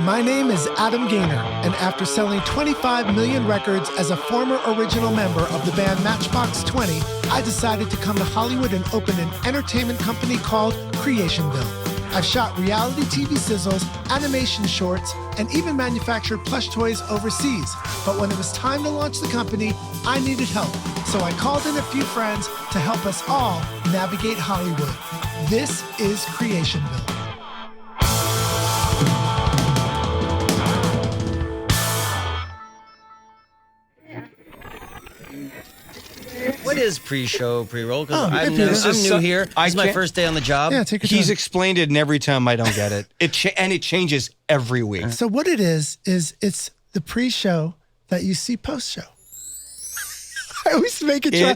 My name is Adam Gaynor, and after selling 25 million records as a former original member of the band Matchbox 20, I decided to come to Hollywood and open an entertainment company called Creationville. I've shot reality TV sizzles, animation shorts, and even manufactured plush toys overseas. But when it was time to launch the company, I needed help. So I called in a few friends to help us all navigate Hollywood. This is Creationville. What is pre-show, pre-roll? Because Oh, I'm new here. This is my first day on the job. Yeah, take your time. He's explained it, and every time I don't get it. It changes every week. So what it is it's the pre-show that you see post-show. I always make it. I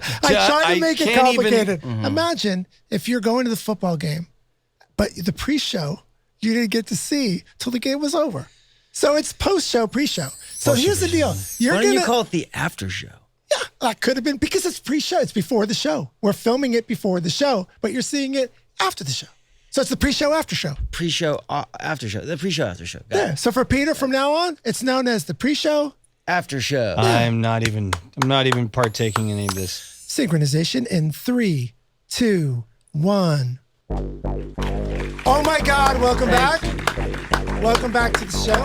try to make it complicated. Imagine if you're going to the football game, but the pre-show you didn't get to see till the game was over. So it's post-show, pre-show. So here's the deal: Why don't you call it the after show? Yeah, that could have been because it's pre-show. It's before the show. We're filming it before the show, but you're seeing it after the show. So it's the pre-show, after show. Pre-show, after show. The pre-show, after show. Got Yeah. it. So for Peter, from now on, it's known as the pre-show. After show. I'm not even partaking in any of this. Synchronization in 3, 2, 1. Oh my God! Welcome back. Welcome back to the show.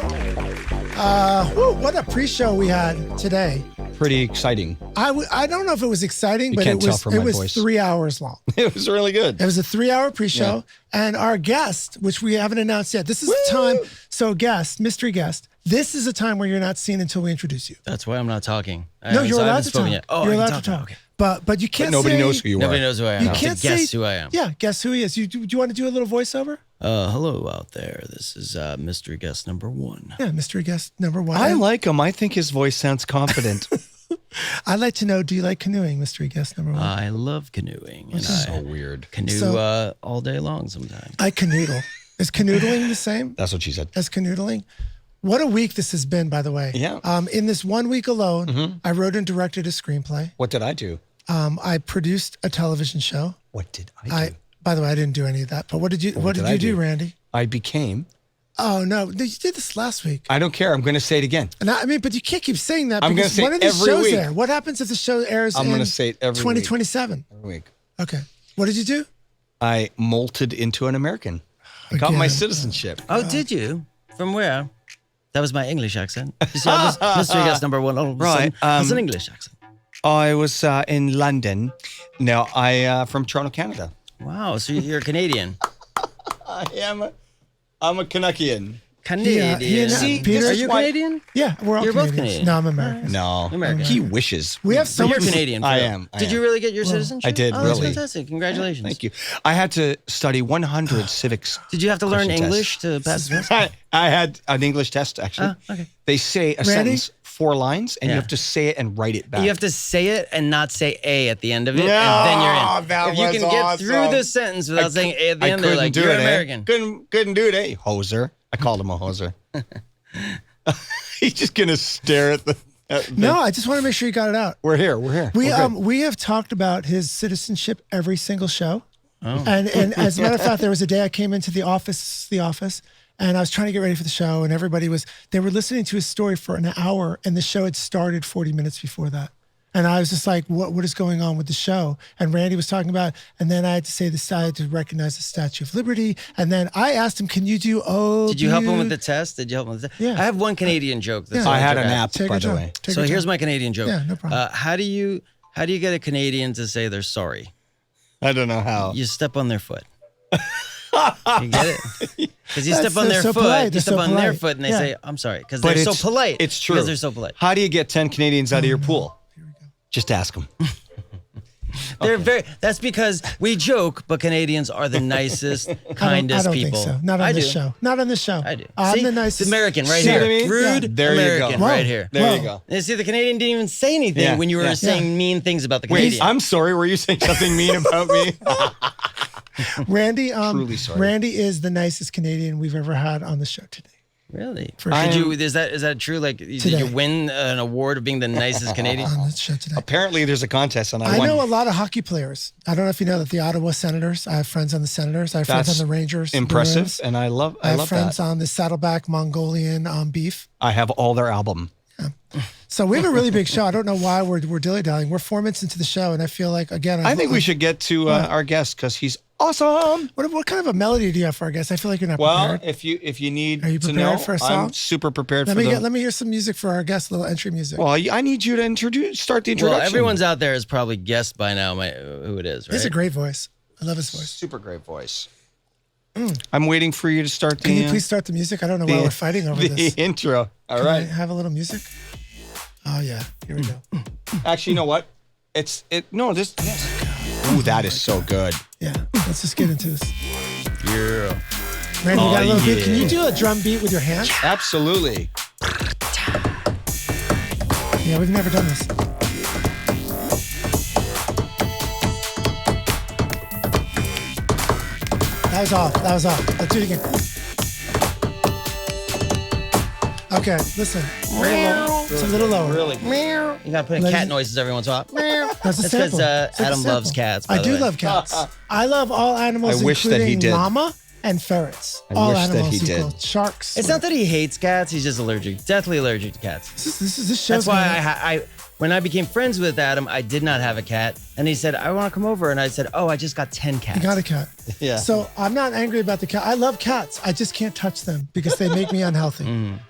What a pre-show we had today. Pretty exciting. I don't know if it was exciting, but can't tell from my was voice. 3 hours long. It was really good. It was a 3-hour pre-show, and our guest, which we haven't announced yet, this is the time. So guest, mystery guest, this is a time where you're not seen until we introduce you. That's why I'm not talking. No, you're I allowed haven't to spoken talk. yet. Oh, You're I allowed can to talk. Okay. But you can't Nobody say, knows who you Nobody are. knows who I am. You I can't have to guess say- who I am. Yeah, guess who he is. Do you want to do a little voiceover? Hello out there. This is mystery guest number 1. Yeah, mystery guest number 1. I like him. I think his voice sounds confident. I'd like to know, do you like canoeing, mystery guest number 1? I love canoeing. And so I weird. canoe all day long sometimes. I canoodle. Is canoodling the same That's what she said. as canoodling? What a week this has been, by the way. Yeah. In this 1 week alone, I wrote and directed a screenplay. What did I do? I produced a television show. What did I do? By the way, I didn't do any of that. But what did you did I do, do? Randy? I became. Oh no, you did this last week. I don't care. I'm going to say it again. And but you can't keep saying that. I'm gonna because say when are it these every shows week. there? What happens if the show airs I'm in gonna say it every week. 2027? Every week. Okay. What did you do? I molted into an American. I got my Again. citizenship. Oh, did you? From where? That was my English accent. You see, how this mystery guest number 1 all of a sudden Right, has an English accent. I was in London. No, I from Toronto, Canada. Wow, so you're Canadian. I'm a Canuckian. Canadian. Peter, Are you why- Canadian? Yeah, we're all You're both Canadians. Canadian. No, I'm American. No, American. he wishes. We have so So you're much. Canadian. for I real. am. Did you really get your citizenship? I did, Oh, that's really. fantastic. Congratulations. Thank you. I had to study 100 civics. Did you have to learn question English to pass the test? I had an English test, actually. Okay. They say a Randy? sentence, 4 lines, and you Yeah. have to say it and write it back. You have to say it and not say A at the end of it, No, and then you're in. that If you was can get through awesome. the sentence without saying A at the I end, they're couldn't like, do you're it, American. Couldn't do it, eh? Hoser. I called him a hoser. He's just going to stare at the... No, I just want to make sure you got it out. We're here. We're good. We have talked about his citizenship every single show. And as a matter of fact, there was a day I came into the office, and I was trying to get ready for the show, and they were listening to his story for an hour, and the show had started 40 minutes before that. And I was just like, what is going on with the show? And Randy was talking about, and then I had to say I had to recognize the Statue of Liberty. And then I asked him, can you do, Did you help him with the test? Yeah. I have one Canadian joke. That's Yeah. I had a a nap, Take by your the time. way. Take So your here's time. my Canadian joke. Yeah, no problem. How do you get a Canadian to say they're sorry? I don't know how. You step on their foot. You get it? Because you step on They're their so foot. polite. You They're step so on their polite. foot, and they Yeah. say, "I'm sorry," because But they're so polite. It's true. because they're so polite. How do you get 10 Canadians out of your pool? Just ask them. They're very. That's because we joke, but Canadians are the nicest, I kindest don't people. think so. Not on I this do. show. Not on this show. I do. I'm See? the nicest. It's American right See here. what I mean? Rude Yeah. There you go. American Whoa. right here. There Whoa. you go. And see, the Canadian didn't even say anything Yeah, when you were yeah. saying mean things about the Wait, Canadian. I'm sorry. Were you saying something mean about me? Randy, Truly sorry. Randy is the nicest Canadian we've ever had on the show today. Really? For Did sure. you? Is that true? Like, did Today. you win an award of being the nicest Canadian? On this show today. Apparently, there's a contest, and I I won. know a lot of hockey players. I don't know if you know that the Ottawa Senators. I have friends on the Senators. I have friends That's on the Rangers. Impressive, Maroons. and I love have friends that. on the Saddleback Mongolian beef. I have all their album. So we have a really big show. I don't know why we're dilly-dallying. We're 4 minutes into the show, and I feel like, again... I think we should get to our guest because he's awesome. What kind of a melody do you have for our guest? I feel like you're not Well, prepared. if you need Are you to prepared know, for a song? I'm super prepared Let for me hear some music for our guest, a little entry music. Well, I need you to start the introduction. Well, everyone's out there has probably guessed by now who it is, right? He has a great voice. I love his voice. Super great voice. I'm waiting for you to start the... Can you please start the music? I don't know why we're fighting over the this. intro. All Can right. I have a little music? Oh, yeah. Here we go. Actually, you know what? Yes. Ooh, that is so good. Yeah. Let's just get into this. Yeah. Randy, you got a little bit. Can you yeah. do a drum beat with your hands? Absolutely. Yeah, we've never done this. That was off. Let's do it again. Okay, listen. It's a little lower. Really. You gotta put in cat noises every once in a while. That's a That's sample. because It's like a Adam loves sample. cats. By I the do way. love cats. I love all animals, I wish that he including did. llama and ferrets. I All wish that animals he equal. did. Sharks. It's not that he hates cats. He's just allergic, deathly allergic to cats. This show's That's why gonna- when I became friends with Adam, I did not have a cat, and he said, "I want to come over," and I said, "Oh, I just got 10 cats." You got a cat. Yeah. So I'm not angry about the cat. I love cats. I just can't touch them because they make me unhealthy.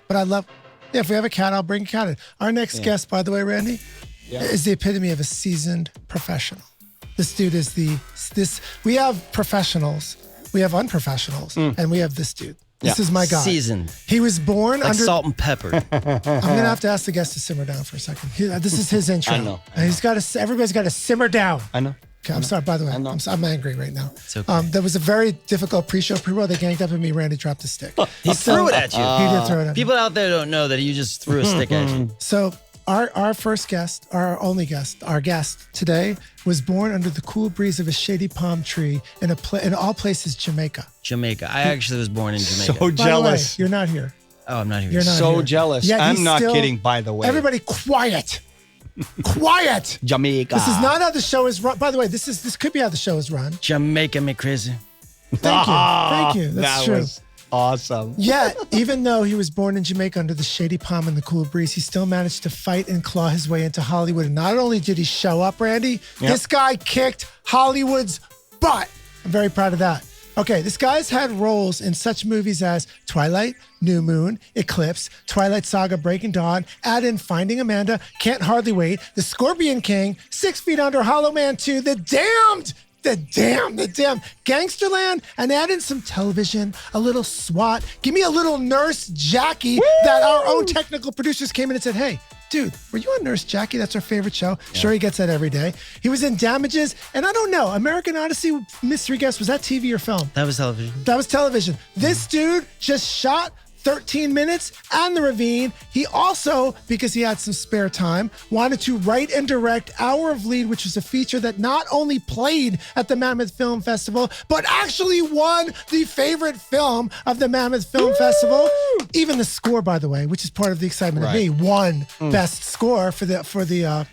But I love, yeah, if we have a cat, I'll bring a cat in. Our next guest, by the way, Randy, is the epitome of a seasoned professional. This dude is we have professionals, we have unprofessionals, and we have this dude. This is my guy. Seasoned, He was born like under. salt and pepper. I'm gonna have to ask the guest to simmer down for a second. This is his intro. I know. And he's got to. Everybody's got to simmer down. I know. Okay, I'm sorry. By the way, know. I'm angry right now. It's okay. There was a very difficult pre-roll. They ganged up on me. Randy dropped the stick. He threw it at you. He did throw it at me. People out there don't know that you just threw a stick at you. So our first guest, our only guest, our guest today was born under the cool breeze of a shady palm tree in all places Jamaica. Jamaica. I actually was born in Jamaica. So By the way, jealous. you're not here. Oh, I'm not here. You're not So here. jealous. Yet I'm he's not still- kidding, by the way. Everybody, quiet. Quiet. Jamaica. This is not how the show is run. By the way, this could be how the show is run. Jamaica me crazy. Thank you. That's that true. was awesome. Yet, even though he was born in Jamaica under the shady palm and the cool breeze, he still managed to fight and claw his way into Hollywood. And not only did he show up, Randy, this guy kicked Hollywood's butt. I'm very proud of that. Okay, this guy's had roles in such movies as Twilight, New Moon, Eclipse, Twilight Saga, Breaking Dawn, add in Finding Amanda, Can't Hardly Wait, The Scorpion King, 6 Feet Under, Hollow Man 2, The Damned, Gangsterland, and add in some television, a little SWAT. Give me a little Nurse Jackie that our own technical producers came in and said, hey, dude, were you on Nurse Jackie? That's our favorite show. Yeah. Sure, he gets that every day. He was in Damages, and I don't know, American Odyssey Mystery Guest, was that TV or film? That was television. That was television. This dude just shot 13 Minutes and The Ravine. He also, because he had some spare time, wanted to write and direct Hour of Lead, which was a feature that not only played at the Mammoth Film Festival, but actually won the favorite film of the Mammoth Film Festival. Even the score, by the way, which is part of the excitement of me, won Best Score for the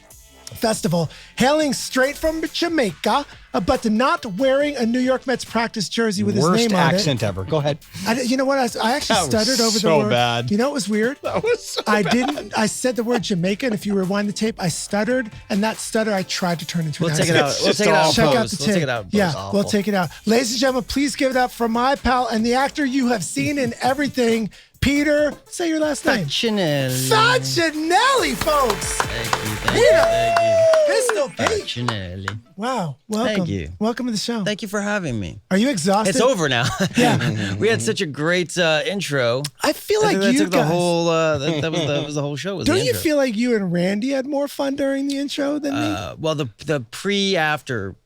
festival, hailing straight from Jamaica, but not wearing a New York Mets practice jersey with his Worst name on it. accent ever. Go ahead. You know what? I actually That was stuttered over the so word. bad. You know what was weird? That was so I bad. didn't. I said the word Jamaica, and if you rewind the tape, I stuttered, and that stutter I tried to turn into an We'll take it accent. out. It's We'll just take it out. awful. Check out Post. the We'll tape. take it out. Yeah, Post. we'll Awful. take it out. Ladies and gentlemen, please give it up for my pal and the actor you have seen in everything, Peter. Say your last name. Facinelli. Facinelli, folks. Thank Peter. you. Pistol Pete. Facinelli. Wow. Welcome. Thank you. Welcome to the show. Thank you for having me. Are you exhausted? It's over now. Yeah. We had such a great intro. I feel I like think that you took guys. the whole. That was the whole show. Was Don't the you intro. feel like you and Randy had more fun during the intro than me? Well, the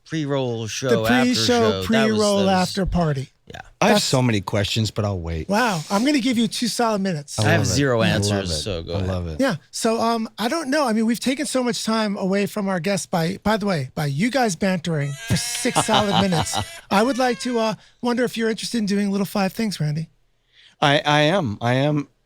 pre-roll show. The pre-show, after show, pre-roll that was- after party. Yeah. I have so many questions, but I'll wait. Wow. I'm going to give you 2 solid minutes. I have love it. zero I love answers, it. so go I ahead. love it. Yeah. So I don't know. I mean, we've taken so much time away from our guests by the way, by you guys bantering for 6 solid minutes. I would like to wonder if you're interested in doing little 5 things, Randy. I am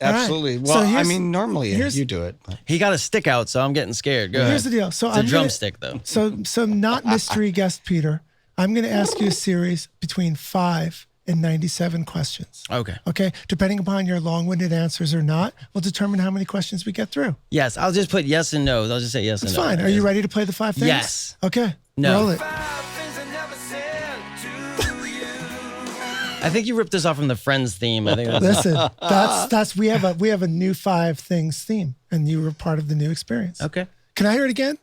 absolutely. right. Well, So I here's- mean, normally you do it. He got a stick out, so I'm getting scared. Go ahead. Here's the deal. So It's a I'm gonna- drumstick, though. So not mystery guest Peter. I'm going to ask you a series between 5 and 97 questions. Okay. Okay. Depending upon your long-winded answers or not, will determine how many questions we get through. Yes, I'll just put yes and no. I'll just say yes That's and no. fine. Are you ready to play the 5 things? Yes. Okay. No. Roll it. I think you ripped this off from the Friends theme. I think that's Listen, that's we have a new 5 things theme, and you were part of the new experience. okay. Can I hear it again?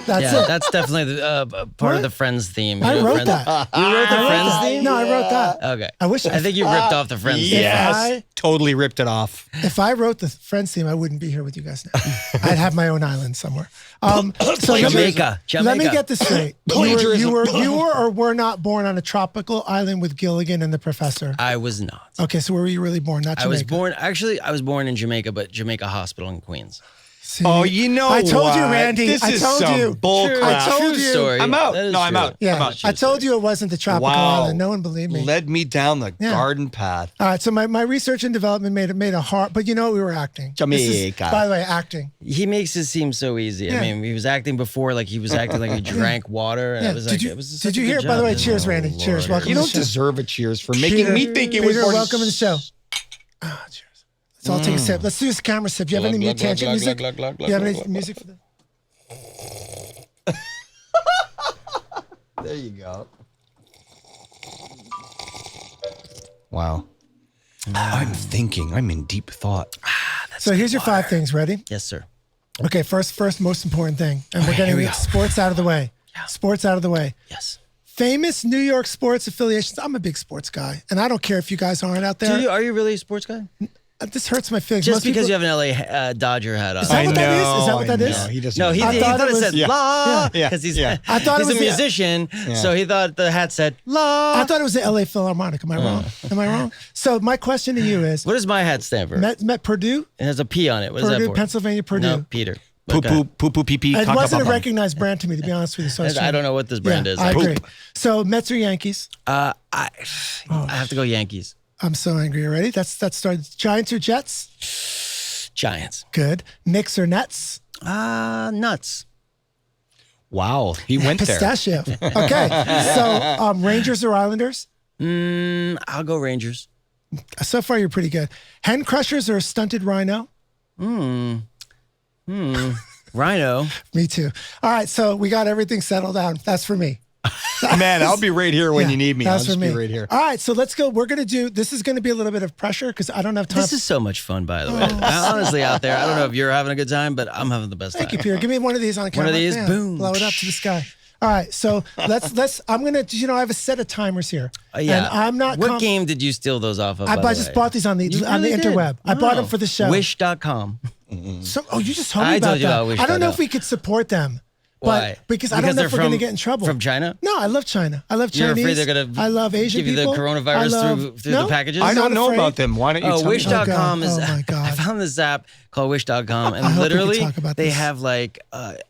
That's Yeah, it. that's definitely the, part of the Friends theme. I You know, wrote Friends- that. You wrote the Friends theme? No, I wrote that. Okay. I wish I think you ripped off the Friends theme. Yes, I- totally ripped it off. If I wrote the Friends theme, I wouldn't be here with you guys now. I'd have my own island somewhere. So Jamaica. Let me get this straight. Plagiarism. You were or were not born on a tropical island with Gilligan and the Professor. I was not. Okay, so where were you really born? Not Jamaica. I was born in Jamaica, but Jamaica Hospital in Queens. See, Oh, you know I told you, what? Randy. This I is told some you. bull True. crap. I told True you. story. I'm out. That is No, I'm true. out. Yeah, I'm out. I told you it wasn't the tropical Wow. island. No one believed me. Led me down the Yeah. garden path. All right, so my research and development made a hard, but you know we were acting. This is- Jamaica. by the way, acting. He makes it seem so easy. Yeah. I mean, he was acting before, like he was acting like he drank water, and Yeah. it was Did like you- it was. did such a you good hear- by the job. way, cheers, Oh, Randy. Lord. Cheers. Welcome You to the don't show. deserve a cheers for making Peter- me think it was Peter, born. welcome to the show. Ah, cheers. So I'll take a sip. Let's do this camera sip. Do you have any Glug, glug, tangent glug, music? glug, glug, Do you have glug, any glug, music for this? There you go. Wow. I'm thinking. I'm in deep thought. So here's your 5 things. Ready? Yes, sir. Okay, first most important thing. And we're here getting we go. sports out of the way. Sports out of the way. Yes. Famous New York sports affiliations. I'm a big sports guy, and I don't care if you guys aren't out there. Are you really a sports guy? This hurts my feelings. Just Most because people- you have an LA Dodger hat on. Is that what that is? Is that what that is? No, he doesn't. No, he I thought thought it it said was- la Yeah. because he's Yeah. I thought it he's was a the- musician, so he thought the hat said la. I thought it was the LA Philharmonic. Am I wrong? Am I wrong? So my question to you is: What does my hat stand for? Met Purdue, It has a P on it. What is Purdue, that for? Pennsylvania, Purdue. No, Peter. Poo Okay. poo poo poo pee pee. It caca, wasn't a papa. recognized brand to me, to be honest with you. So I don't know what this brand is. I agree. Poop. So Mets or Yankees? I have to go Yankees. I'm so angry already. That starts. Giants or Jets? Giants. Good. Knicks or Nets? Nuts. Wow, he went there. Pistachio. Okay. So Rangers or Islanders? I'll go Rangers. So far, you're pretty good. Hen crushers or stunted rhino? Rhino. Me too. All right. So we got everything settled down. That's for me. Man, I'll be right here when Yeah, you need me. I'll That's just for me. be right here. All right. So let's go. We're going to do, this is going to be a little bit of pressure because I don't have time. This is so much fun, by the way. Honestly, out there, I don't know if you're having a good time, but I'm having the best Thank you, time. Peter. Give me one of these on camera. of these, boom. Blow it up to the sky. All right. So let's, I'm going to, I have a set of timers here. Yeah. And I'm not. What game did you steal those off of? by I the just way? bought these on the You on the really did? interweb. I bought them Wow. for the show. Wish.com. So, you just told me I about told you that. about I don't know Wish.com. if we could support them. Why? But because I don't know they're if we're going to get in trouble. From China? No, I love China. I love You're Chinese. afraid they're going to I love Asian give you the people. I coronavirus love- through No, the packages? I I'm don't not know afraid. about them. Why don't you Oh, tell me? Wish.com Oh, is. God. Oh, my God. I found this app called Wish.com, and I hope we can literally talk about they this. have like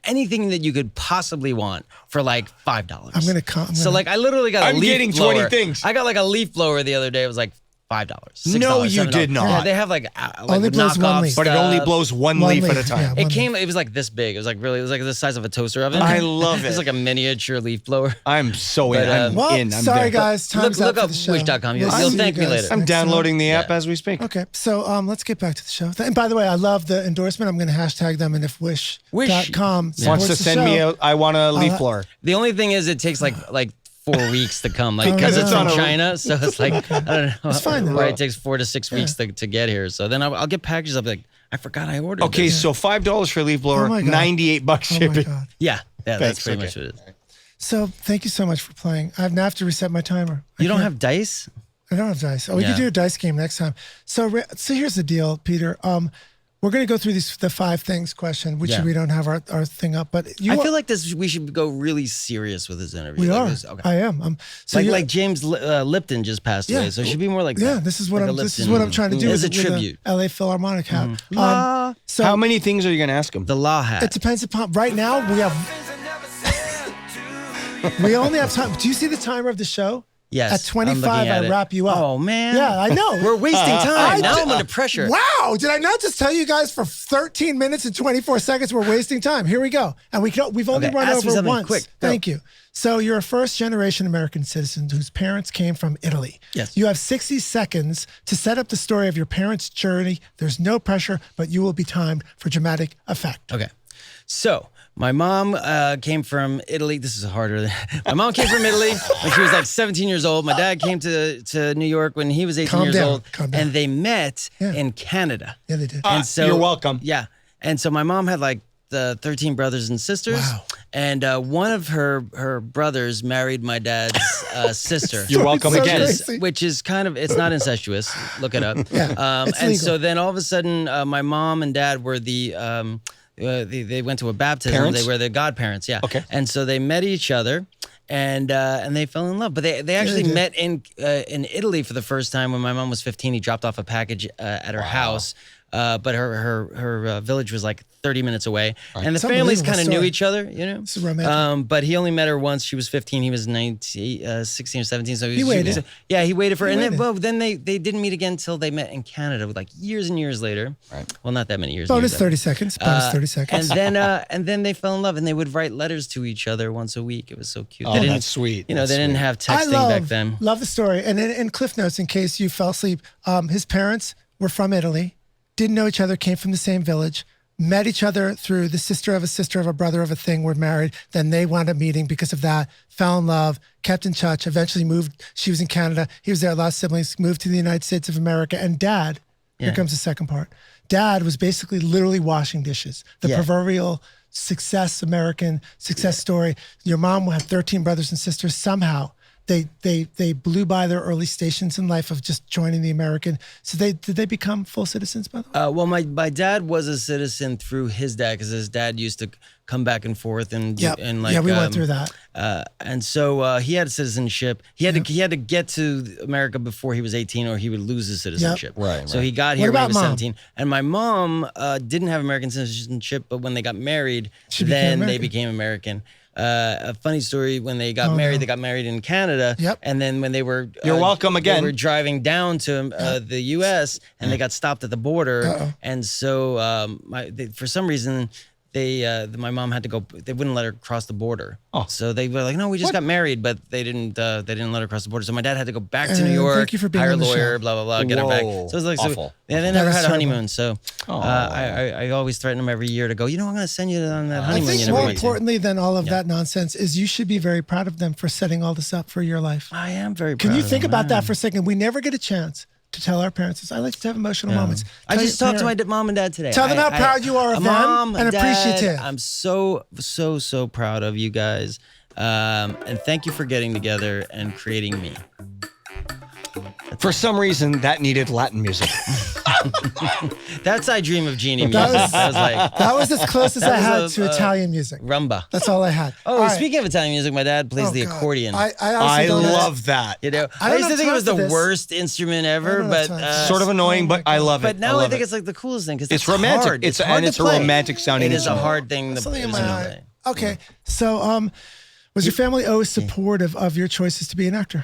anything that you could possibly want for like $5. I'm gonna come. So like I literally got a I'm leaf getting blower. 20 things. I got like a leaf blower the other day. It was like $5. $6, No, you $7. did not. Yeah, they have like Only blows one knockoff leaf. But it only stuff. blows one leaf at a time. Yeah, It came. It was like this big. It was like really. It was like the size of a toaster oven. I love It was it. like a miniature leaf blower. I'm so But, in. I'm Well, in. I'm sorry there. guys, time's Look up up for the show. Wish.com. You'll see thank you me guys later. I'm next time. downloading the app Yeah. as we speak. Okay, so let's get back to the show. And by the way, I love the endorsement. I'm going to hashtag them, and if wish.com Wants to send me a, I want a leaf blower. The only thing is, it takes like 4 weeks to come, like because no. it's from China. So it's like I don't know. It's fine, though. Right, it takes 4 to 6 weeks to get here. So then I'll get packages. I'll be like, I forgot I ordered. Okay, this. so $5 for a leaf blower, Oh my God. $98 Oh my shipping. God. yeah, that's Thanks, pretty okay. much what it is. So thank you so much for playing. I now have to reset my timer. You don't have dice? I don't have dice. Oh, we Yeah. can do a dice game next time. So here's the deal, Peter. We're going to go through the 5 things question, which Yeah. we don't have our thing up, but I feel like we should go really serious with this interview. we Like are. this- okay. I am. So like James Lipton just passed Yeah. away, so it should be more like yeah, that. this is what Like a this is Lipton what I'm trying to do as a with the tribute. LA Philharmonic hat. So How many things are you going to ask him? The law hat. it depends upon. Right now, we have We only have time. Do you see the timer of the show? Yes. At 25, I wrap you up. Oh, man. Yeah, I know. We're wasting time. Now I'm under pressure. Wow. Did I not just tell you guys for 13 minutes and 24 seconds we're wasting time? Here we go. And we've only run ask me over something once. quick. Thank you. So you're a first-generation American citizen whose parents came from Italy. Yes. You have 60 seconds to set up the story of your parents' journey. There's no pressure, but you will be timed for dramatic effect. Okay. So my mom came from Italy. This is harder. My mom came from Italy when she was like 17 years old. My dad came to New York when he was 18 years old. And they met in Canada. Yeah, they did. And you're welcome. Yeah. And so my mom had like 13 brothers and sisters. Wow. And one of her brothers married my dad's sister. You're welcome So again. crazy. Which is kind of, it's not incestuous. Look it up. Yeah, it's and legal. so then all of a sudden, my mom and dad were they went to a baptism. Parents? They were the godparents, yeah. Okay. And so they met each other, and they fell in love. But they actually met in Italy for the first time when my mom was 15. He dropped off a package at her house. But her village was like 30 minutes away. Right. And the It's families unbelievable kind of knew story. each other, you know? It's romantic. But he only met her once. She was 15. He was 16 or 17. So He waited. He waited for her. He And waited. then they didn't meet again until they met in Canada, like years and years later. Right. Well, not that many years. Bonus years 30 seconds. Bonus 30 seconds. And then they fell in love, and they would write letters to each other once a week. It was so cute. Oh, They didn't- that's sweet. You know, That's they didn't sweet. have texting back then. Love the story. And in Cliff Notes, in case you fell asleep, his parents were from Italy, didn't know each other, came from the same village, met each other through the sister of a brother of a thing, were married. Then they wound up meeting because of that, fell in love, kept in touch, eventually moved. She was in Canada. He was there, lost siblings, moved to the United States of America. And dad, here comes the second part. Dad was basically literally washing dishes. The proverbial American success story. Your mom had 13 brothers and sisters. Somehow they blew by their early stations in life of just joining the American. So did they become full citizens, by the way? Well, my dad was a citizen through his dad because his dad used to come back and forth and like we went through that. And so he had citizenship. He had to get to America before he was 18, or he would lose his citizenship. Right. So he got What here when he about was mom? 17. And my mom didn't have American citizenship, but when they got married, She then became they American. became American. A funny story: when they got married, they got married in Canada. Yep. And then when they were You're welcome again. They were driving down to the U.S. and they got stopped at the border. And so for some reason my mom had to go. They wouldn't let her cross the border. Oh. So they were like, no, we just got married, but they didn't let her cross the border. So my dad had to go back to New Thank York, you for being hire a on the lawyer, show. blah blah blah, get her back. Whoa. So it was like, Awful. they never is had a terrible. honeymoon. So I always threaten them every year to go. You know, I'm going to send you on that I honeymoon. think You never more went to. importantly than all of that nonsense is you should be very proud of them for setting all this up for your life. I am very. Can proud you of think them, about that man. for a second? We never get a chance to tell our parents this. I like to have emotional moments. I Tell just your talked to my parent- mom and dad today. Tell them how proud you are of them Mom, and Dad, appreciative. I'm so proud of you guys. And thank you for getting together and creating me. For some reason, that needed Latin music. That's I Dream of Genie music. That That was- was like That was as close as I had was to Italian music. rumba. That's all I had. Oh, All right. speaking of Italian music, my dad plays Oh, the God. accordion. I I honestly don't know. love that. you know, I I don't used to have think it time was the for this. worst instrument ever, don't have but time for this. Sort of annoying, but I love it. But now I love think it. it's like the coolest thing because It's romantic. Hard. It's hard and to it's a play. romantic sounding It is a instrument. hard thing to Something in my play. eye. Okay, so was your family always supportive of your choices to be an actor?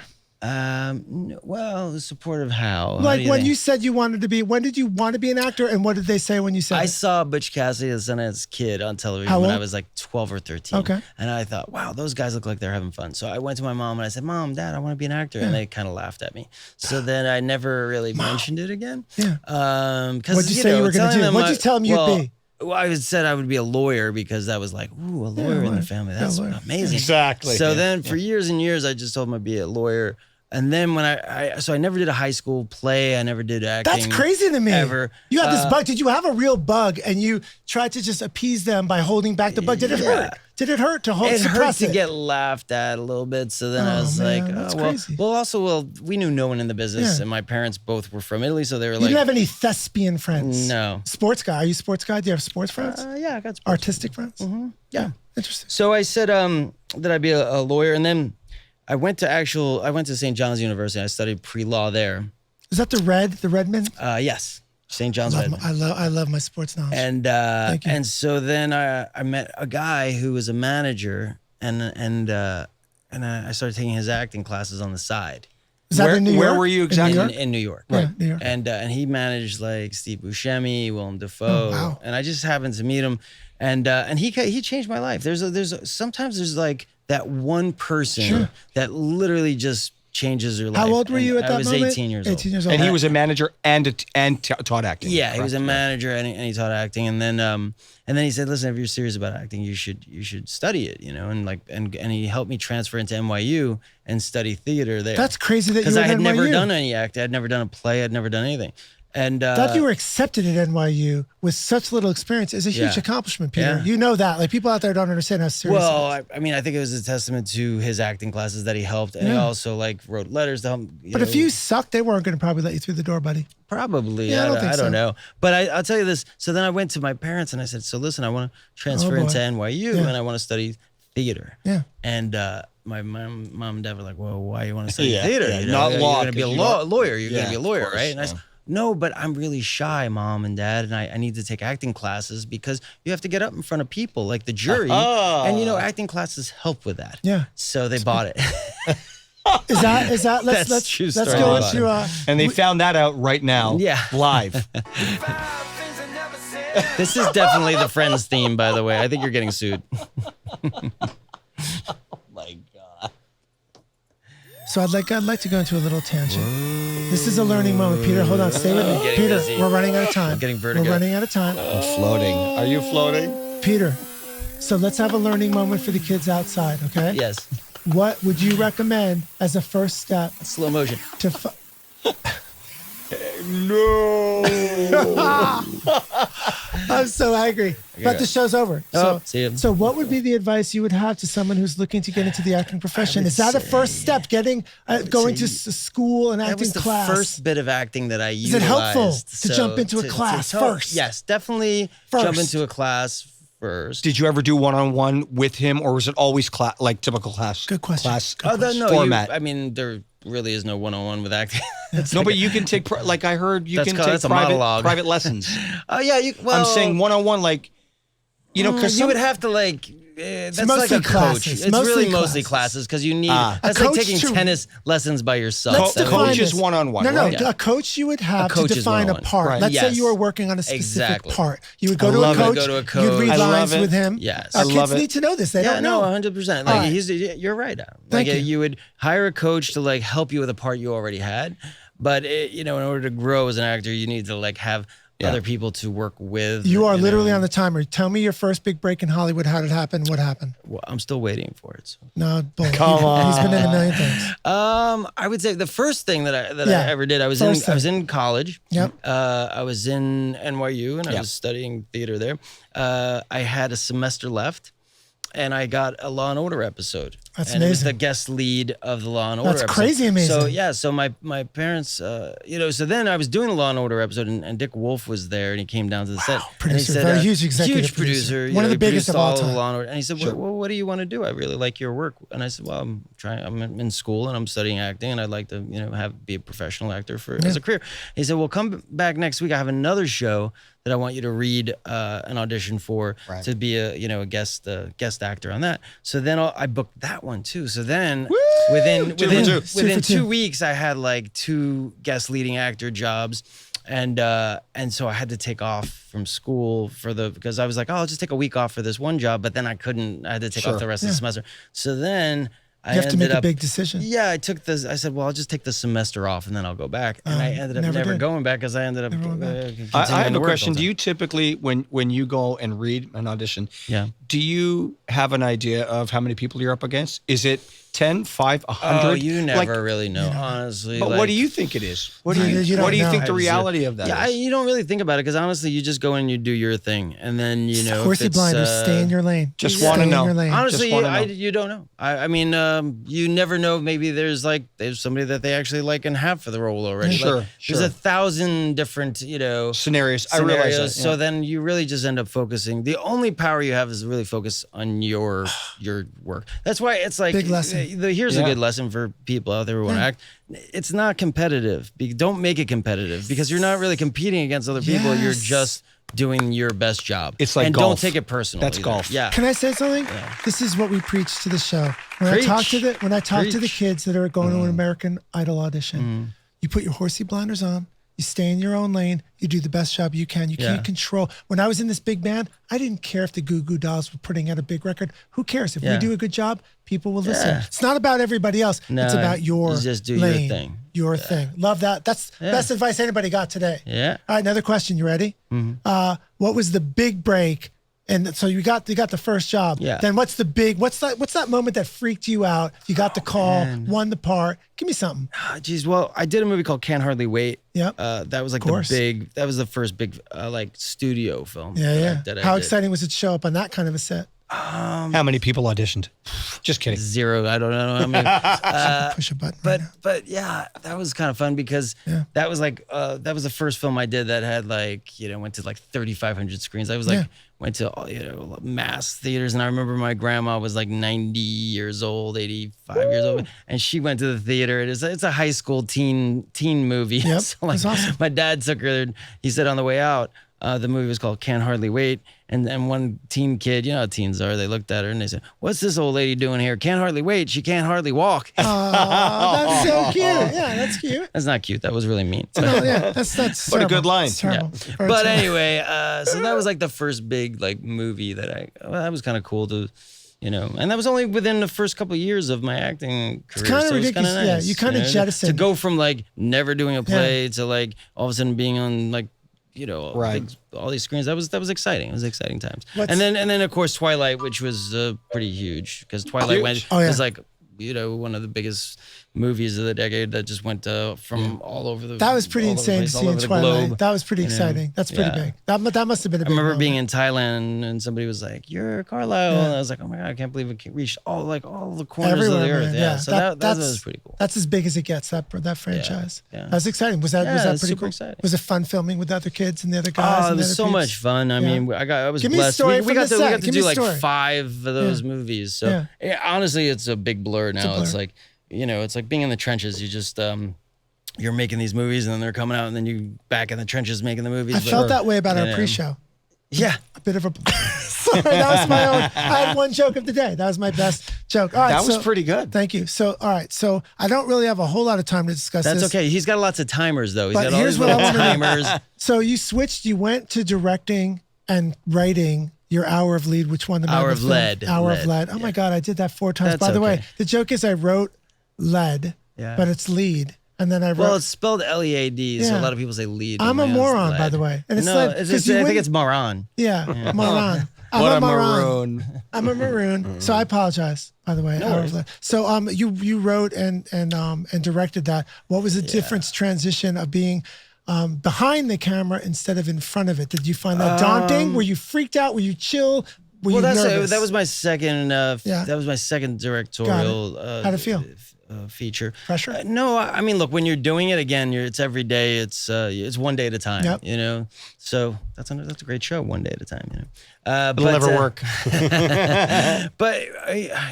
Well, supportive how? How Like do when think? you said you wanted to be, when did you want to be an actor, and what did they say when you said I it? saw Butch Cassidy as a kid on television How when I old? was like 12 or 13. Okay. And I thought, wow, those guys look like they're having fun. So I went to my mom and I said, Mom, Dad, I want to be an actor. And they kind of laughed at me. So then I never really mentioned it again. Yeah. Because What'd you say you were gonna do? What'd you tell them you'd be? Well, I said I would be a lawyer because that was like, ooh, a lawyer in lawyer. the family. Yeah, That's lawyer. amazing. Exactly. So Yeah, then for years and years, I just told him I'd be a lawyer. And then when so I never did a high school play. I never did acting. That's crazy to me. Ever. You had this bug. Did you have a real bug, and you tried to just appease them by holding back the bug? Did it hurt? Did it hurt to hold? It hurt suppress to it? get laughed at a little bit. So then I Oh, was man, like, that's oh, well, crazy. well, we knew no one in the business, Yeah. and my parents both were from Italy, so they were You like, didn't have any thespian friends? No. Sports guy? Are you a sports guy? Do you have sports friends? yeah, I got sports. Artistic friends? Yeah. Interesting. So I said that I'd be a lawyer, and then I went to St. John's University. I studied pre-law there. Is that the Redmond? Yes, St. John's. Redmond. I love my sports knowledge. And you. and so then I met a guy who was a manager, and I started taking his acting classes on the side. Is that in New York? Where were you exactly? In New York. Right. Yeah, New York. And he managed like Steve Buscemi, Willem Dafoe. Oh, wow. And I just happened to meet him. And he changed my life. Sometimes there's like that one person that literally just changes your life. How old were you at that moment? I was 18 years old. 18 years old. And he was a manager and taught acting. Yeah, he was a manager and he taught acting. And then he said, listen, if you're serious about acting, you should study it, and he helped me transfer into NYU and study theater there. That's crazy that you were because I had at never NYU. done any acting. I'd never done a play. I'd never done anything. And that you were accepted at NYU with such little experience is a huge accomplishment, Peter. Yeah. You know that. Like, people out there don't understand how serious it is. well, I mean, I think it was a testament to his acting classes that he helped, and he also like wrote letters to him. But if you sucked, they weren't going to probably let you through the door, buddy. Probably. Yeah, I don't so. know. But I'll tell you this. So then I went to my parents and I said, so listen, I want to transfer boy. into NYU Yeah. and I want to study theater. Yeah. And my mom and dad were like, well, why you want to study Yeah, theater? yeah, You not know, law, You're going to be a 'cause you are- lawyer. You're going Yeah, to be a of lawyer, course, right? And I said, no, but I'm really shy, Mom and Dad, and I need to take acting classes because you have to get up in front of people like the jury. And, acting classes help with that. Yeah. So they bought it. Is that That's let's true let's story go about into And they found that out right now. Yeah. Live. This is definitely the Friends theme, by the way. I think you're getting sued. My God. So I'd like to go into a little tangent. This is a learning moment. Peter, hold on, stay with me. getting Peter, dizzy. we're running out of time. I'm getting vertigo. We're running out of time. I'm floating. Are you floating? Peter, so let's have a learning moment for the kids outside, okay? Yes. What would you recommend as a first step Slow motion. to No. I'm so angry. But the show's over. Oh, see ya. So what would be the advice you would have to someone who's looking to get into the acting profession? Is that a first step, going to school and That acting was the class? first bit of acting that I Is utilized. it helpful to jump into a class first? Yes, definitely jump into a class first. Did you ever do one-on-one with him, or was it always like typical class? Good question. Class Good No, format. I mean, there really is no one-on-one with acting. No, but you can take like I heard you can take that's a monologue. private lessons. Oh yeah, well, I'm saying one-on-one, like because you would have to like. That's like mostly a coach. classes. It's Mostly really mostly classes. because you need. Ah. That's A like coach taking to- tennis lessons by yourself. Let's the define coach is this. one-on-one. No, right? a coach you would have to coach is define a one-on-one. part. Right. Let's say Yes. you were working on a specific Exactly. part. You would go to a love it. coach. Go to a coach. You'd read I love lines it. with him. Yes. Our I kids love it. need to know this. They don't know. 100%. All Like right. you're right. Thank Like you. you would hire a coach to like help you with a part you already had, but in order to grow as an actor, you need to like have other people to work with. You are literally on the timer. Tell me your first big break in Hollywood. How did it happen? What happened? Well, I'm still waiting for it. So. No, bull. Come He's been in a million things. I would say the first thing that I Yeah. ever did, I was in college. Yep. I was in NYU and I was studying theater there. I had a semester left, and I got a Law and Order episode. That's and it was amazing. the guest lead of the Law and Order That's episode. crazy amazing. So my parents, so then I was doing the Law and Order episode, and Dick Wolf was there, and he came down to the set. Producer, and he said, very huge executive huge producer. One of the he biggest produced of all the time. Law and Order. And he said, well, what do you want to do? I really like your work. And I said, well, I'm in school and I'm studying acting, and I'd like to, be a professional actor as a career. He said, well, come back next week. I have another show that I want you to read an audition for to be a guest actor on that. So then I booked that one too. So then within 2 weeks I had like 2 guest leading actor jobs. And so I had to take off from school because I was like, oh, I'll just take a week off for this one job, but then I had to take off the rest of the semester. So then I You have to make ended a big decision. Yeah, I said, well, I'll just take the semester off and then I'll go back. And I ended up never going back because I ended up I have a question. Do you typically, when you go and read an audition, do you have an idea of how many people you're up against? Is it 10, 5, 100? Oh, you never really know, honestly. But what do you think it is? What do you don't think know. the reality of that is? You don't really think about it because honestly, you just go and you do your thing, and then Horsey blinders, stay in your lane. Just Stay want to in know. your lane. Honestly, Just wanna know. you don't know. I mean, you never know. Maybe there's somebody that they actually like and have for the role already. Sure, There's 1,000 different, Scenarios. I realize that. So then you really just end up focusing. The only power you have is really focus on your work. That's why it's like Big lesson. here's a good lesson for people out there who want to act. It's not competitive. Don't make it competitive because you're not really competing against other people. You're just doing your best job. It's like and golf. don't take it personally. That's golf. Yeah. Can I say something? Yeah. This is what we preach to the show. When I talk to the kids that are going to an American Idol audition, you put your horsey blinders on. You stay in your own lane. You do the best job you can. You can't control. When I was in this big band, I didn't care if the Goo Goo Dolls were putting out a big record. Who cares? If we do a good job, people will listen. It's not about everybody else. It's about your you just do lane, your thing. Your thing. Love that. That's best advice anybody got today. Yeah. All right, another question. You ready? What was the big break? And so you got the first job. Yeah. Then what's that moment that freaked you out? You got the call, won the part. Give me something. Geez, well, I did a movie called Can't Hardly Wait. Yep. That was like that was the first big like studio film. Yeah. That I How did. exciting was it to show up on that kind of a set? How many people auditioned? Just kidding. 0. I don't know. I mean, push a button. But yeah, that was kind of fun because that was like that was the first film I did that had like went to like 3,500 screens. I was like went to mass theaters, and I remember my grandma was like 90 years old, 85 years old, and she went to the theater. It's a high school teen movie. Yep, So like, that's awesome. my dad took her. He said on the way out, the movie was called Can't Hardly Wait. And one teen kid, you know how teens are, they looked at her and they said, "What's this old lady doing here? Can't hardly wait. She can't hardly walk." Oh, that's so cute. Yeah, that's cute. That's not cute. That was really mean. No, yeah, that's what a good line. Terrible. But anyway, so that was like the first big like movie that that was kind of cool to, and that was only within the first couple of years of my acting career. It's kind of so ridiculous. Nice, yeah, you kind of jettisoned. To go from like never doing a play to like all of a sudden being on like, all these screens. That was exciting. It was exciting times. And then of course Twilight, which was pretty huge because Twilight was like one of the biggest movies of the decade that just went from all over the. That was pretty insane to see in Twilight. That was pretty exciting. That's pretty big. That must have been a big. I remember moment. being in Thailand and somebody was like, "You're Carlisle," and I was like, "Oh my god, I can't believe it reached all the corners everywhere, of the earth." Man. Yeah, so that was pretty cool. That's as big as it gets. That franchise. Yeah. That was exciting. Was that pretty super cool? exciting. Was it fun filming with the other kids and the other guys? Oh, it was so much fun. I mean, I was Give me a blessed. story We got to do like story. 5 of those movies. So honestly, it's a big blur now. It's like. It's like being in the trenches. You just, you're making these movies and then they're coming out and then you back in the trenches making the movies. I felt that way about our pre-show. Yeah. A bit of a, sorry, that was my own. I had one joke of the day. That was my best joke. All right, that was pretty good. Thank you. So, all right. So I don't really have a whole lot of time to discuss this. That's okay. He's got lots of timers though. He's But got all these little timers. So you went to directing and writing your Hour of Lead, which won the Hour of Lead. Hour of Lead. Oh my God, I did that 4 times. That's By the way, okay. the joke is I wrote lead, but it's lead. And then I wrote. Well, it's spelled Lead, so a lot of people say lead. I'm a moron, by the way. And it's I think it's moron. Yeah, moron. I'm a maroon. I'm a maroon. So I apologize, by the way. So you wrote and directed that. What was the difference transition of being behind the camera instead of in front of it? Did you find that daunting? Were you freaked out? Were you chill? Were you nervous? That was my second. That was my second directorial. How'd it feel? Feature. Pressure? No, I mean, look, when you're doing it again, it's every day. It's one day at a time. Yep. So that's a great show. One day at a time. It'll never work. But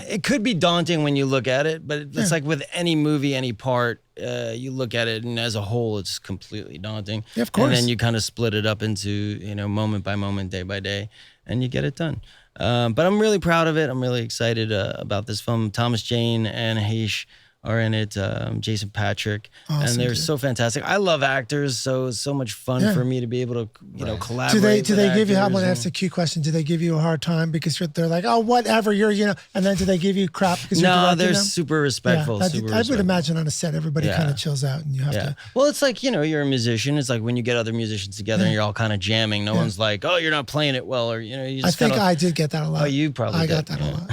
it could be daunting when you look at it. But it's like with any movie, any part, you look at it, and as a whole, it's completely daunting. Yeah, of course. And then you kind of split it up into moment by moment, day by day, and you get it done. But I'm really proud of it. I'm really excited about this film. Thomas Jane and Haish are in it, Jason Patrick, and they're so fantastic. I love actors, so it's so much fun for me to be able to, collaborate. Do they give you? I want to and- ask a cue question. Do they give you a hard time because they're like, oh, whatever, and then do they give you crap because you're No, directing they're them? super respectful. I super would respectful. imagine on a set, everybody kind of chills out, and you have to. Well, it's like you're a musician. It's like when you get other musicians together and you're all kind of jamming. No one's like, oh, you're not playing it well, or you just. I think I did get that a lot. Oh, you probably. I got that a lot.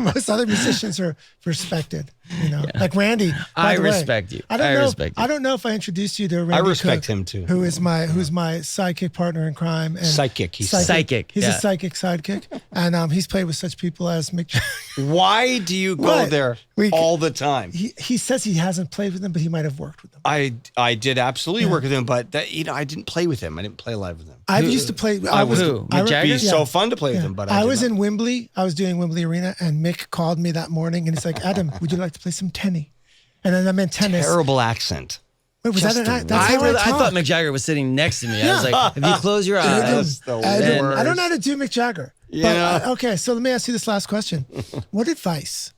Most other musicians are respected. You know, like Randy. I respect you. I respect you. I don't know if I introduced you to Randy. I respect Cook, him too. Who's my sidekick partner in crime. And psychic. He's a psychic sidekick, and he's played with such people as Mick Jagger. Why do you go there all the time? He says he hasn't played with them, but he might have worked with them. I did absolutely work with him, but I didn't play with him. I didn't play live with him. I used to play. Mick It'd be so fun to play with him, but I was in Wembley. I was doing Wembley Arena, and Mick called me that morning, and he's like, "Adam, would you like to play some tennis?" And then I meant tennis. Terrible accent. Wait, was Just that I thought Mick Jagger was sitting next to me. I was like, if you close your eyes. I don't know how to do Mick Jagger. Yeah. But, okay, so let me ask you this last question. What advice?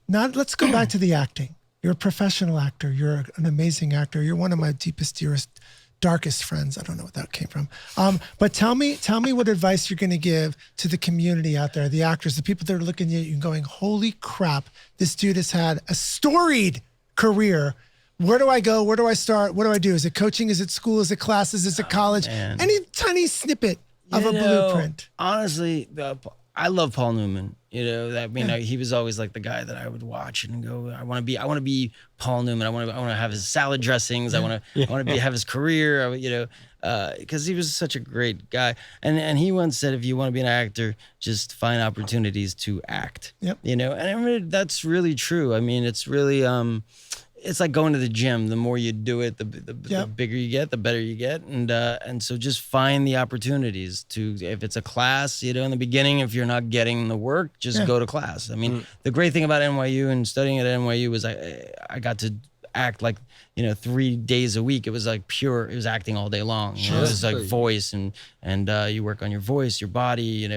Let's go back to the acting. You're a professional actor. You're an amazing actor. You're one of my deepest, dearest, darkest friends. I don't know what that came from. But tell me what advice you're going to give to the community out there, the actors, the people that are looking at you and going, holy crap, this dude has had a storied career. Where do I go? Where do I start? What do I do? Is it coaching? Is it school? Is it classes? Is it college? Man. Any tiny snippet of a blueprint. Honestly, I love Paul Newman. You know, he was always like the guy that I would watch and go, I want to be Paul Newman. I want to have his salad dressings. I want to have his career. Because he was such a great guy. And he once said, if you want to be an actor, just find opportunities to act. Yep. You know, and I mean, that's really true. I mean, it's really it's like going to the gym. The more you do it, the bigger you get, the better you get. And so just find the opportunities to, if it's a class, you know, in the beginning, if you're not getting the work, just go to class. I mean, the great thing about NYU and studying at NYU was I got to act like, 3 days a week. It was like it was acting all day long. It was like voice and you work on your voice, your body,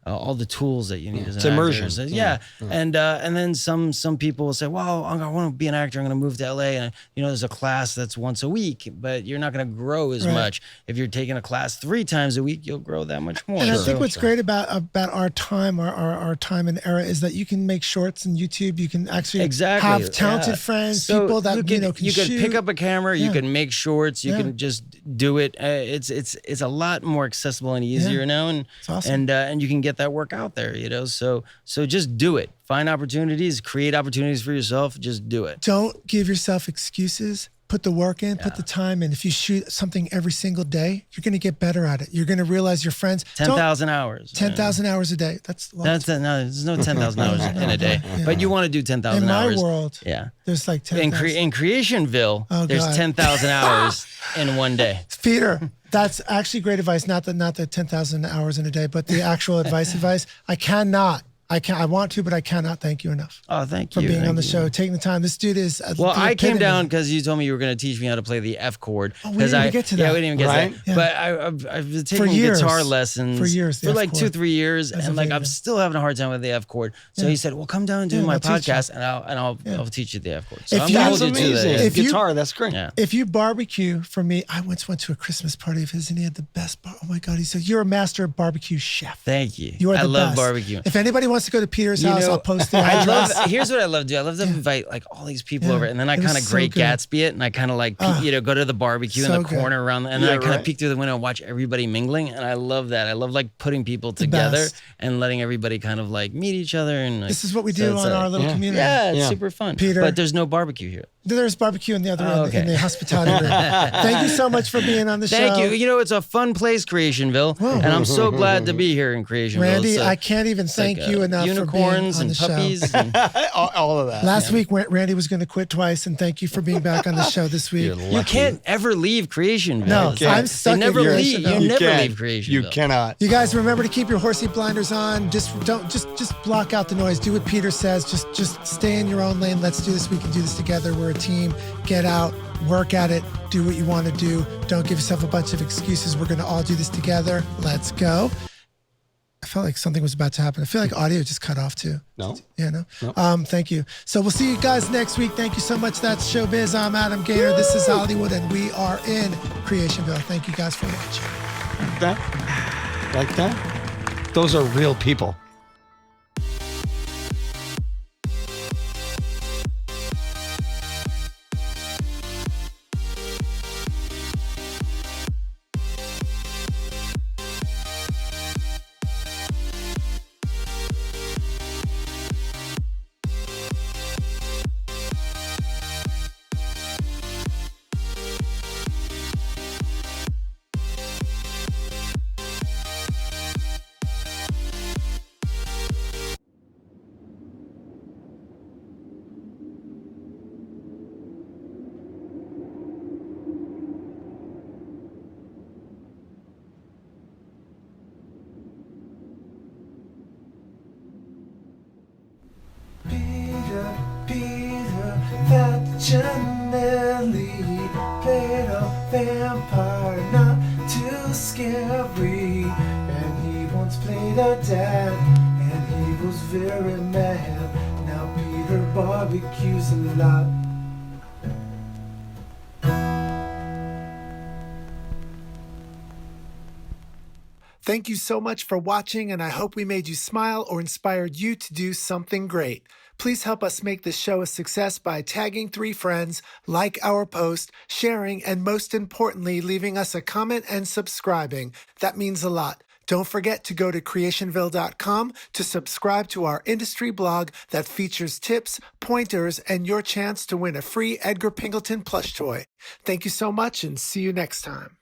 all the tools that you need as an immersion. actor. So, and then some people will say, well, I want to be an actor. I'm going to move to LA. And, there's a class that's once a week, but you're not going to grow as much. If you're taking a class 3 times a week, you'll grow that much more. And I think what's great about our time, our time and era is that you can make shorts on YouTube. You can actually have talented friends, people that, can you shoot. can pick up a camera, you can make shorts, you can just do it. It's a lot more accessible and easier now. And, it's awesome. And you can get that work out there, so just do it. Find opportunities, create opportunities for yourself. Just do it. Don't give yourself excuses. Put the work in, put the time in. If you shoot something every single day, you're going to get better at it. You're going to realize your friends. 10,000 hours. 10,000 hours a day. That's no, there's no 10,000 hours in a day. But you want to do 10,000 hours. In my world, there's like 10,000. In Creationville, there's 10,000 hours in one day. Peter, that's actually great advice. Not the 10,000 hours in a day, but the actual advice. I want to, but I cannot thank you enough. Oh, thank you. For being on the show, taking the time. This dude is... Well, I came down because you told me you were going to teach me how to play the F chord. Oh, we didn't even get to that. Yeah, we didn't even get to that. Yeah. But I've been taking guitar lessons for like 2-3 years, and like I'm still having a hard time with the F chord. So he said, well, come down and do my podcast, and I'll teach you the F chord. So I'm going to hold you to that. Guitar, that's great. Yeah. If you barbecue for me, I once went to a Christmas party of his, and he had the best oh my God, he said, you're a master barbecue chef. Thank you. You are the best. I love barbecue. If anybody wants to go to Peter's house, I'll post the address. Here's what I love to do. I love to invite like all these people over, and then I kind of Great Gatsby it, and I kind of like go to the barbecue in the corner around, and then I kind of peek through the window and watch everybody mingling, and I love that. I love like putting people together and letting everybody kind of like meet each other. And like, this is what we do on our little community. Yeah, it's super fun. Peter, but there's no barbecue here. There's barbecue in the other room, in the hospitality room. Thank you so much for being on the show. Thank you. It's a fun place, Creationville, and I'm so glad to be here in Creationville. Randy, I can't even thank you enough for being on the show. Puppies, and all of that. Last week, Randy was going to quit twice, and thank you for being back on the show this week. You can't ever leave Creationville. No, I'm stuck. You never leave Creationville. You cannot. You guys remember to keep your horsey blinders on. Just block out the noise. Do what Peter says. Just stay in your own lane. Let's do this. We can do this together. We're a team. Get out, work at it, do what you want to do. Don't give yourself a bunch of excuses. We're going to all do this together. Let's go. I felt like something was about to happen. I feel like audio just cut off too. No. Yeah, no. Thank you. So we'll see you guys next week. Thank you so much. That's Showbiz. I'm Adam Gaynor. This is Hollywood, and we are in Creationville. Thank you guys for watching. Like that? Those are real people. vampire, not too scary. And he once played a dad, and he was very mad. Now Peter barbecues a lot. Thank you so much for watching, and I hope we made you smile or inspired you to do something great. Please help us make this show a success by tagging 3 friends, like our post, sharing, and most importantly, leaving us a comment and subscribing. That means a lot. Don't forget to go to Creationville.com to subscribe to our industry blog that features tips, pointers, and your chance to win a free Edgar Pingleton plush toy. Thank you so much, and see you next time.